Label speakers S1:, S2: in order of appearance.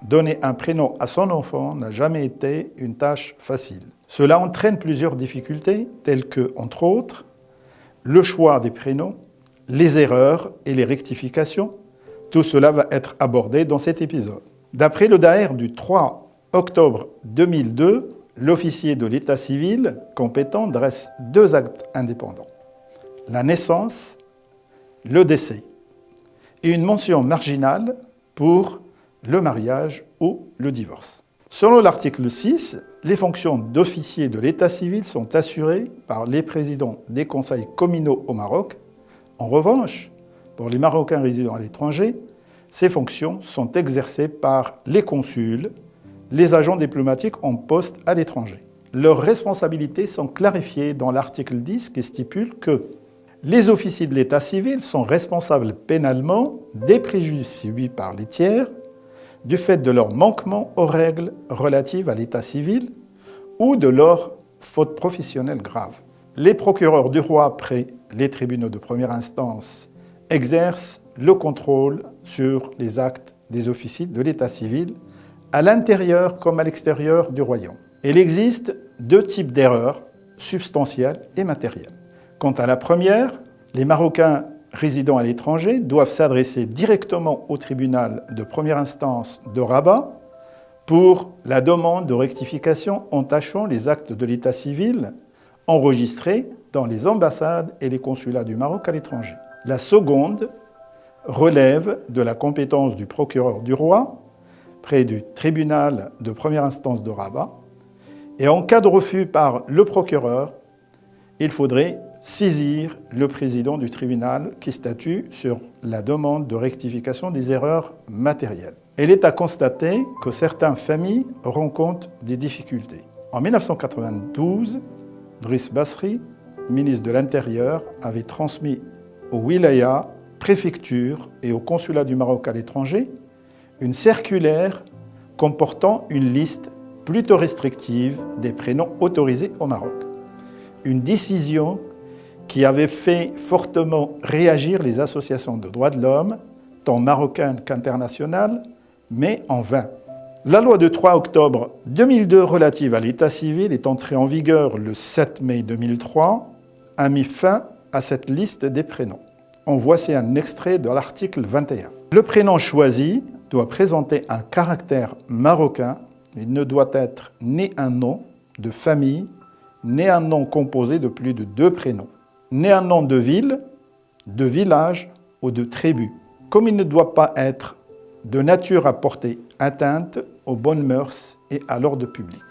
S1: donner un prénom à son enfant n'a jamais été une tâche facile. Cela entraîne plusieurs difficultés, telles que, entre autres, le choix des prénoms, les erreurs et les rectifications. Tout cela va être abordé dans cet épisode. D'après le Daher du 3 octobre 2002, l'officier de l'état civil compétent dresse 2 actes indépendants. La naissance, le décès, et une mention marginale pour le mariage ou le divorce. Selon l'article 6, les fonctions d'officier de l'état civil sont assurées par les présidents des conseils communaux au Maroc. En revanche, pour les Marocains résidant à l'étranger, ces fonctions sont exercées par les consuls, les agents diplomatiques en poste à l'étranger. Leurs responsabilités sont clarifiées dans l'article 10 qui stipule que les officiers de l'état civil sont responsables pénalement des préjudices subis par les tiers du fait de leur manquement aux règles relatives à l'état civil ou de leurs fautes professionnelles graves. Les procureurs du roi près les tribunaux de première instance exercent le contrôle sur les actes des officiers de l'état civil à l'intérieur comme à l'extérieur du royaume. Il existe 2 types d'erreurs, substantielles et matérielles. Quant à la première, les Marocains résidant à l'étranger doivent s'adresser directement au tribunal de première instance de Rabat pour la demande de rectification entachant les actes de l'état civil enregistrés dans les ambassades et les consulats du Maroc à l'étranger. La seconde relève de la compétence du procureur du roi près du tribunal de première instance de Rabat. Et en cas de refus par le procureur, il faudrait saisir le président du tribunal qui statue sur la demande de rectification des erreurs matérielles. Il est à constater que certaines familles rencontrent des difficultés. En 1992, Driss Basri, ministre de l'Intérieur, avait transmis aux wilayas, préfectures et au consulat du Maroc à l'étranger une circulaire comportant une liste plutôt restrictive des prénoms autorisés au Maroc. Une décision qui avait fait fortement réagir les associations de droits de l'homme, tant marocaines qu'internationales, mais en vain. La loi du 3 octobre 2002 relative à l'état civil est entrée en vigueur le 7 mai 2003, a mis fin à cette liste des prénoms. En voici un extrait de l'article 21. Le prénom choisi doit présenter un caractère marocain. Il ne doit être ni un nom de famille, ni un nom composé de plus de 2 prénoms, ni un nom de ville, de village ou de tribu. Comme il ne doit pas être de nature à porter atteinte aux bonnes mœurs et à l'ordre public.